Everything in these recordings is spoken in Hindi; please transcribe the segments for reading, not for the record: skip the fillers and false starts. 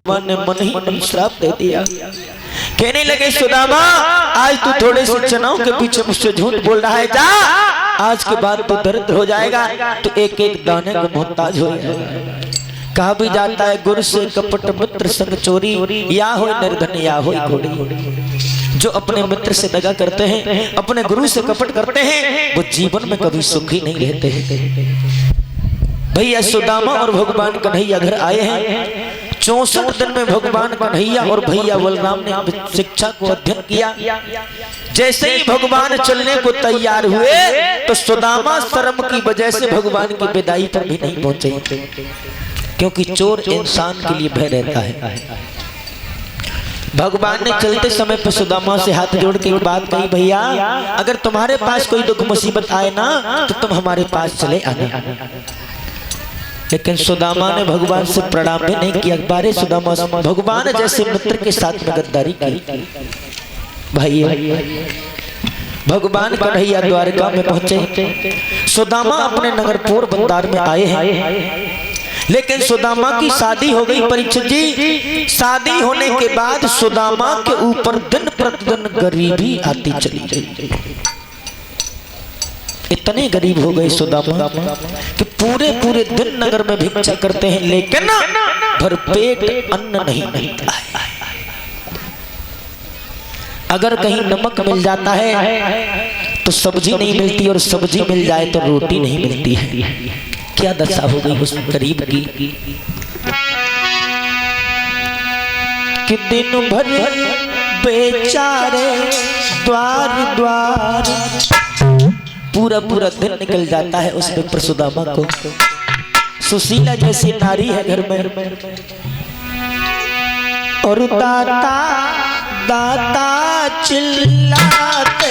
भगवान ने मन ही मन श्राप दे दिया। कहने लगे सुदामा आज तू थोड़े से चनाओं के पीछे मुझसे झूठ बोल रहा है, जा आज के बाद तू दरिद्र हो जाएगा, तो एक एक दाने को मोहताज हो जाएगा। कहा भी जाता है गुरु से कपट मित्र संग चोरी, या हो निर्धन या हो घोड़ी। जो अपने मित्र से दगा करते हैं, अपने गुरु से कपट करते हैं, वो जीवन में कभी सुखी नहीं रहते हैं। भैया सुदामा और भगवान कन्हैया घर आए हैं। 64 दिन में भगवान कन्हैया और भैया बलराम ने शिक्षा को अध्ययन किया। जैसे ही भगवान चलने को तैयार हुए तो सुदामा शर्म की वजह से भगवान की विदाई पर भी नहीं पहुंचे, क्योंकि चोर इंसान के लिए भय रहता है। भगवान ने चलते समय पर सुदामा से हाथ जोड़ के एक बात कही, भैया अगर तुम्हारे पास कोई दुख मुसीबत आए ना तो तुम हमारे पास चले आना। लेकिन सुदामा ने भगवान से प्रणाम भी नहीं किया। बारे सुदामा भगवान जैसे मित्र के साथ में गद्दारी की। भाई भगवान कन्हैया द्वारका में पहुंचे। सुदामा अपने नगर पोरबंदर में आए हैं, लेकिन सुदामा की शादी हो गई। परीक्षित जी, शादी होने के बाद सुदामा के ऊपर दिन प्रतिदिन गरीबी आती चली गई। इतने गरीब हो गए सुदामा कि पूरे पूरे दिन नगर में भिक्षा करते हैं, लेकिन भरपेट अन्न नहीं मिलता है। अगर कहीं नमक मिल जाता है तो सब्जी नहीं मिलती, और सब्जी मिल जाए तो रोटी नहीं मिलती है। क्या दशा हो गई उस गरीब की कि दिन भर बेचारे द्वार द्वार, पूरा पूरा दिन निकल जाता है उस विप्र सुदामा को। सुशीला जैसी नारी है घर में, और दाता दाता चिल्लाते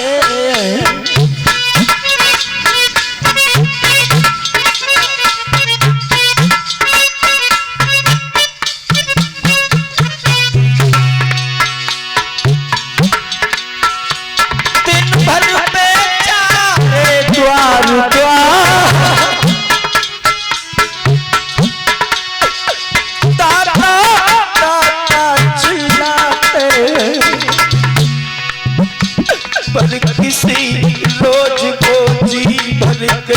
किसी रोज को जी भर के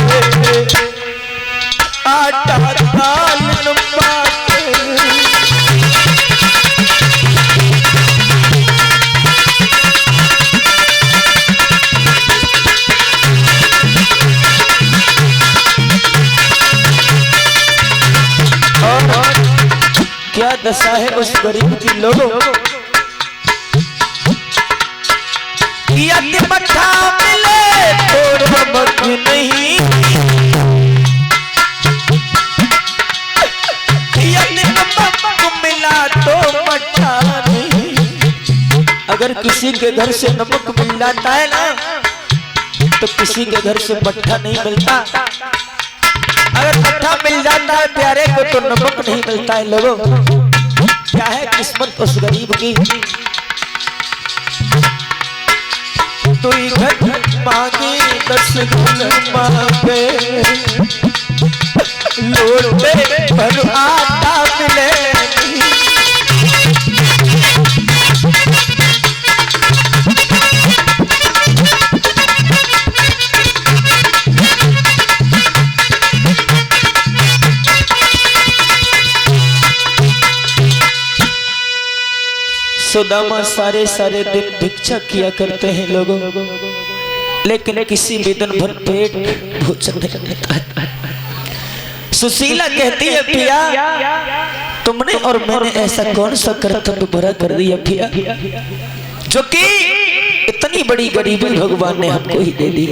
आटा दाल बाटे। और क्या दशा है उस गरीब की लोगों, यदि मठा मिले तो नमक नहीं, यदि नमक मिला तो मठा नहीं। अगर किसी के घर से नमक मिल जाता है ना तो किसी के घर से मट्ठा नहीं मिलता। अगर मट्ठा मिल जाता है प्यारे को तो नमक नहीं मिलता है। लोगों क्या है किस्मत उस गरीब की। तो घर मांगे 10 गुण मांगे, लोटे पर आटा मिले। सुदामा सारे सारे दिन भिक्षा किया करते हैं लोगों, लेकिन किसी भी दिन भर पेट भोजन नहीं मिलता। सुशीला कहती है पिया तुमने और मैंने ऐसा कौन सा कर्तव्य बुरा कर दिया पिया, जो कि इतनी बड़ी गरीबी भगवान ने हमको ही दे दी।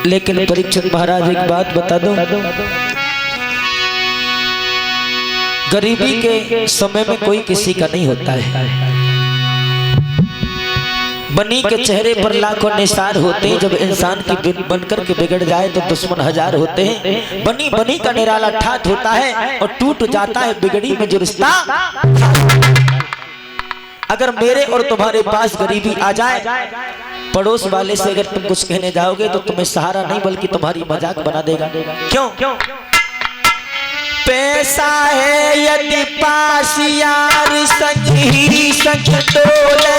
लेकिन परीक्षित महाराज एक बात बता दो, गरीबी के समय में कोई किसी का नहीं होता है। बनी के चेहरे पर लाखों निशान होते हैं, जब इंसान की बनकर के बिगड़ जाए तो दुश्मन हजार होते हैं। बनी बनी का निराला ठाठ होता है और टूट जाता है बिगड़ी में जो रिश्ता। अगर मेरे और तुम्हारे पास गरीबी आ जाए, पड़ोस वाले से अगर तुम कुछ कहने जाओगे तो तुम्हें सहारा नहीं बल्कि तुम्हारी मजाक बना देगा। क्यों? पैसा है यदि पास यार संग ही संग डोले,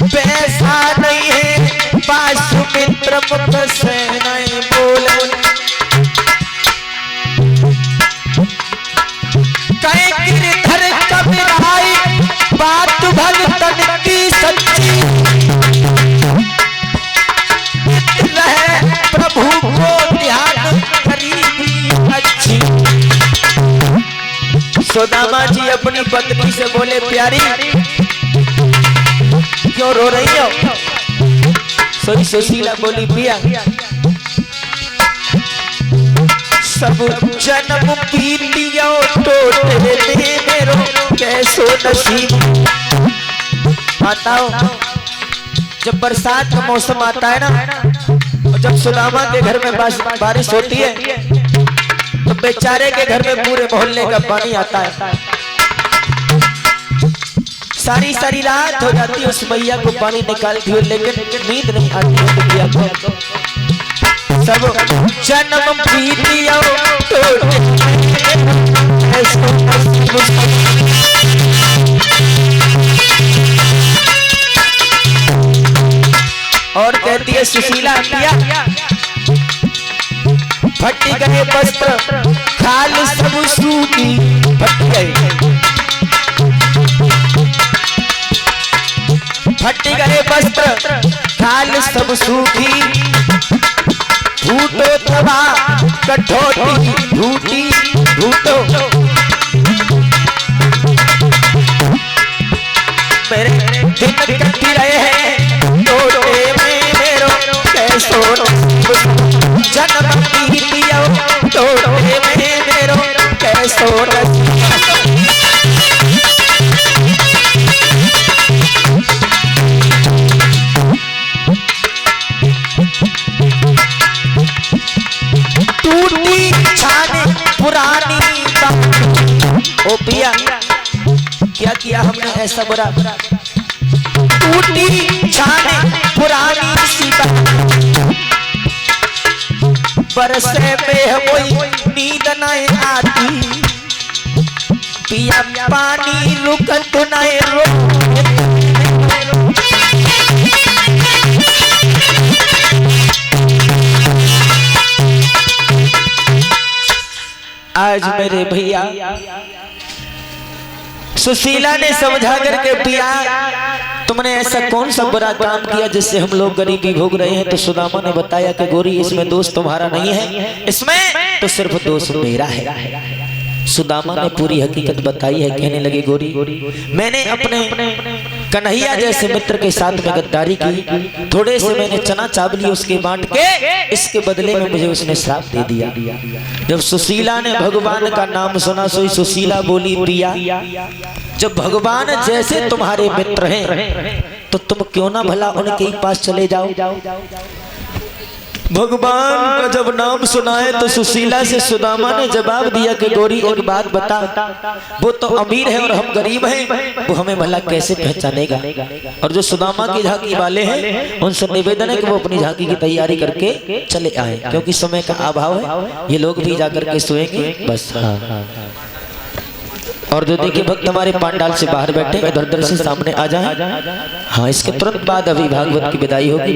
पैसा नहीं है पास मित्र मुख से नहीं बोले। कहीं गिरधर कबीराई बात भगतन की सच्ची, रहे प्रभु को ध्यान करीबी अच्छी। सुदामा जी अपनी पत्नी से बोले, प्यारी क्यों रो रही हो? सोई सुशीला बोली, पिया सब जन्म पीतियों टोटे मेरो कैसो नसीब। बताओ, जब बरसात का मौसम आता है ना, और जब सुदामा के घर में बारिश होती है, तो बेचारे के घर में पूरे मोहल्ले का पानी आता है। सारी सारी रात हो जाती है उस मैया को पानी निकालती हुई, लेकिन नींद नहीं आती है मैया को। सब जन्म पीतियों और कहती है सुशीला, पिया फट गए वस्त्र खाल सब सूखी, फट गए वस्त्र खाल सब सूखी, भूतो तबा कठोटी भूटी भूतो। मेरे दिन कटी रहे हैं टोटे में मेरो कैसो जन्म पीतियों टोटे में मेरो कैसो। टूटी छाने पुरानी बात, ओ पिया क्या किया हमने ऐसा बुरा? टूटी छाने पुरानी सी बात, बरसे में कोई नींद नहीं आती, पिया पानी रुकत नहीं रुक। आज मेरे भैया सुशीला ने समझा करके, पिया तुमने ऐसा कौन सा बुरा काम किया जिससे हम लोग गरीबी भोग रहे हैं? तो सुदामा ने बताया कि गोरी इसमें दोष तुम्हारा नहीं है, इसमें तो सिर्फ दोष मेरा है। सुदामा ने पूरी हकीकत बताई है। कहने लगे, गोरी मैंने अपने कन्हैया जैसे मित्र के साथ में गद्दारी की, थोड़े से मैंने चना चावली उसके बांट के, इसके बदले में मुझे उसने श्राप दे दिया। जब सुशीला ने भगवान का नाम सुना, सोई सुशीला बोली, पिया जब भगवान जैसे तुम्हारे मित्र हैं तो तुम क्यों ना भला उनके ही पास चले जाओ। भगवान का जब नाम सुनाए तो सुशीला से सुदामा ने जवाब दिया कि गोरी एक बात बता, वो तो अमीर है और हम गरीब हैं, वो हमें भला कैसे पहचानेगा? और जो सुदामा की झांकी वाले हैं उनसे निवेदन है कि वो अपनी झांकी की तैयारी करके चले आए, क्योंकि समय का अभाव है, ये लोग भी जाकर के सोएंगे बस। और जो देखिए भक्त हमारे पांडाल से बाहर बैठे इधर से सामने आ जाए। हाँ, इसके तुरंत बाद अभी भागवत की विदाई होगी।